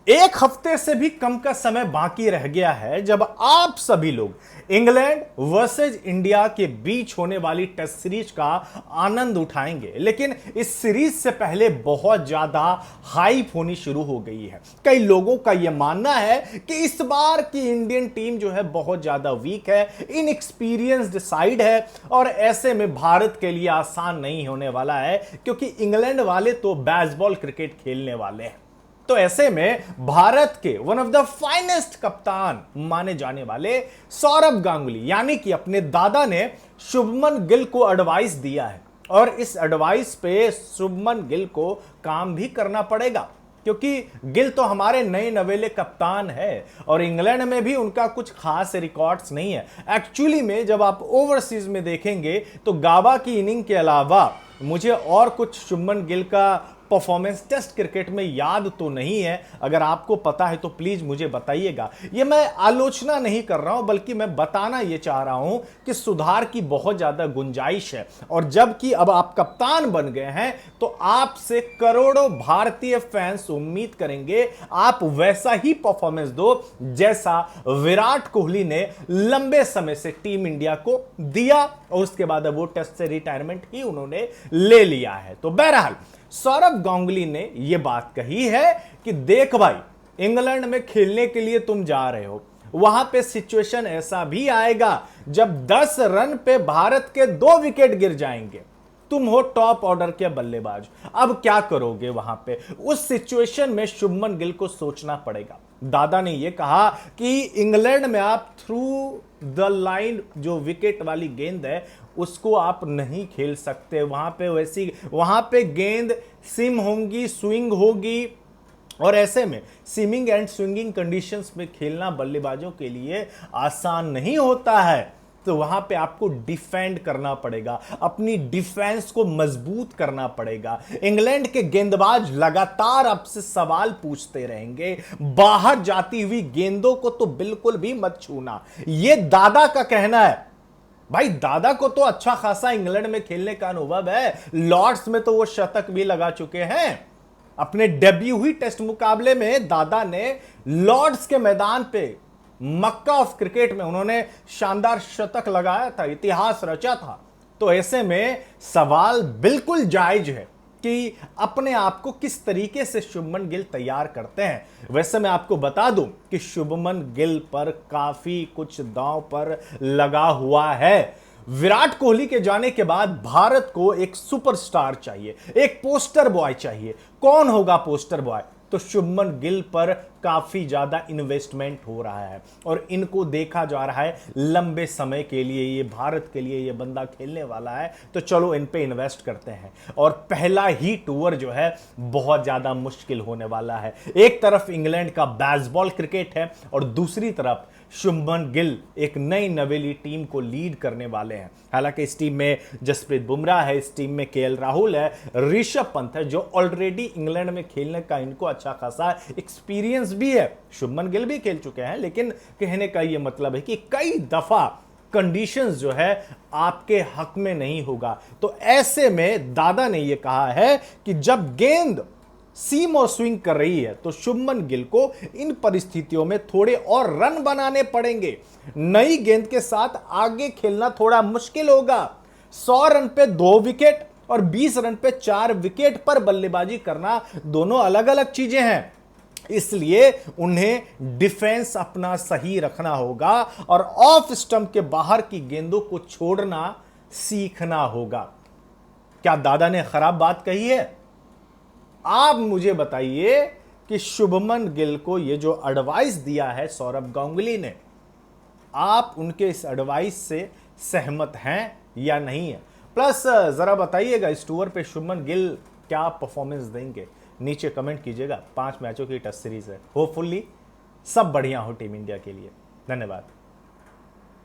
एक हफ्ते से भी कम का समय बाकी रह गया है जब आप सभी लोग इंग्लैंड वर्सेस इंडिया के बीच होने वाली टेस्ट सीरीज का आनंद उठाएंगे। लेकिन इस सीरीज से पहले बहुत ज्यादा हाइप होनी शुरू हो गई है। कई लोगों का यह मानना है कि इस बार की इंडियन टीम जो है बहुत ज्यादा वीक है, इनएक्सपीरियंस्ड साइड है और ऐसे में भारत के लिए आसान नहीं होने वाला है, क्योंकि इंग्लैंड वाले तो बेसबॉल क्रिकेट खेलने वाले हैं। तो ऐसे में भारत के वन ऑफ द फाइनेस्ट कप्तान माने जाने वाले सौरभ गांगुली यानी कि अपने दादा ने शुभमन गिल को एडवाइस दिया है और इस एडवाइस पे शुभमन गिल को काम भी करना पड़ेगा, क्योंकि गिल तो हमारे नए नवेले कप्तान है और इंग्लैंड में भी उनका कुछ खास रिकॉर्ड्स नहीं है। एक्चुअली में जब आप ओवरसीज में देखेंगे तो गाबा की इनिंग के अलावा मुझे और कुछ शुभमन गिल का परफॉर्मेंस टेस्ट क्रिकेट में याद तो नहीं है। अगर आपको पता है तो प्लीज मुझे बताइएगा। ये मैं आलोचना नहीं कर रहा हूं, बल्कि मैं बताना ये चाह रहा हूं कि सुधार की बहुत ज्यादा गुंजाइश है और जबकि अब आप कप्तान बन गए हैं तो आपसे करोड़ों भारतीय फैंस उम्मीद करेंगे आप वैसा ही परफॉर्मेंस दो जैसा विराट कोहली ने लंबे समय से टीम इंडिया को दिया और उसके बाद वो टेस्ट से रिटायरमेंट ही उन्होंने ले लिया है। तो बहरहाल सौरभ गांगुली ने यह बात कही है कि देख भाई, इंग्लैंड में खेलने के लिए तुम जा रहे हो, वहां पे सिचुएशन ऐसा भी आएगा जब 10 रन पे भारत के 2 विकेट गिर जाएंगे। तुम हो टॉप ऑर्डर के बल्लेबाज, अब क्या करोगे वहां पे? उस सिचुएशन में शुभमन गिल को सोचना पड़ेगा। दादा ने यह कहा कि इंग्लैंड में आप थ्रू द लाइन जो विकेट वाली गेंद है उसको आप नहीं खेल सकते। वहां पे गेंद सिम होंगी, स्विंग होगी और ऐसे में सिमिंग एंड स्विंगिंग कंडीशंस में खेलना बल्लेबाजों के लिए आसान नहीं होता है। तो वहां पे आपको डिफेंड करना पड़ेगा, अपनी डिफेंस को मजबूत करना पड़ेगा। इंग्लैंड के गेंदबाज लगातार आपसे सवाल पूछते रहेंगे, बाहर जाती हुई गेंदों को तो बिल्कुल भी मत छूना, यह दादा का कहना है। भाई दादा को तो अच्छा खासा इंग्लैंड में खेलने का अनुभव है, लॉर्ड्स में तो वो शतक भी लगा चुके हैं। अपने डेब्यू हुई टेस्ट मुकाबले में दादा ने लॉर्ड्स के मैदान पे मक्का ऑफ क्रिकेट में उन्होंने शानदार शतक लगाया था, इतिहास रचा था। तो ऐसे में सवाल बिल्कुल जायज है कि अपने आप को किस तरीके से शुभमन गिल तैयार करते हैं। वैसे मैं आपको बता दूं कि शुभमन गिल पर काफी कुछ दांव पर लगा हुआ है। विराट कोहली के जाने के बाद भारत को एक सुपरस्टार चाहिए, एक पोस्टर बॉय चाहिए। कौन होगा पोस्टर बॉय? तो शुभमन गिल पर काफी ज्यादा इन्वेस्टमेंट हो रहा है और इनको देखा जा रहा है लंबे समय के लिए ये भारत के लिए ये बंदा खेलने वाला है, तो चलो इन पे इन्वेस्ट करते हैं। और पहला ही टूर जो है बहुत ज्यादा मुश्किल होने वाला है। एक तरफ इंग्लैंड का बेसबॉल क्रिकेट है और दूसरी तरफ शुभमन गिल एक नई नवेली टीम को लीड करने वाले हैं। हालांकि इस टीम में जसप्रीत बुमराह है, इस टीम में केएल राहुल है, ऋषभ पंत है जो ऑलरेडी इंग्लैंड में खेलने का इनको अच्छा खासा एक्सपीरियंस भी है। शुभमन गिल भी खेल चुके हैं, लेकिन कहने का यह मतलब है कि कई दफा कंडीशंस जो है आपके हक में नहीं होगा। तो ऐसे में दादा ने यह कहा है कि जब गेंद सीम और स्विंग कर रही है तो शुभमन गिल को इन परिस्थितियों में थोड़े और रन बनाने पड़ेंगे। नई गेंद के साथ आगे खेलना थोड़ा मुश्किल होगा। 100 रन पे 2 विकेट और 20 रन पे 4 विकेट पर बल्लेबाजी करना दोनों अलग अलग चीजें हैं, इसलिए उन्हें डिफेंस अपना सही रखना होगा और ऑफ स्टंप के बाहर की गेंदों को छोड़ना सीखना होगा। क्या दादा ने खराब बात कही है? आप मुझे बताइए कि शुभमन गिल को यह जो एडवाइस दिया है सौरभ गांगुली ने, आप उनके इस एडवाइस से सहमत हैं या नहीं है? प्लस जरा बताइएगा इस टूर पे शुभमन गिल क्या परफॉर्मेंस देंगे, नीचे कमेंट कीजिएगा। 5 मैचों की टेस्ट सीरीज है, होपफुली सब बढ़िया हो टीम इंडिया के लिए। धन्यवाद।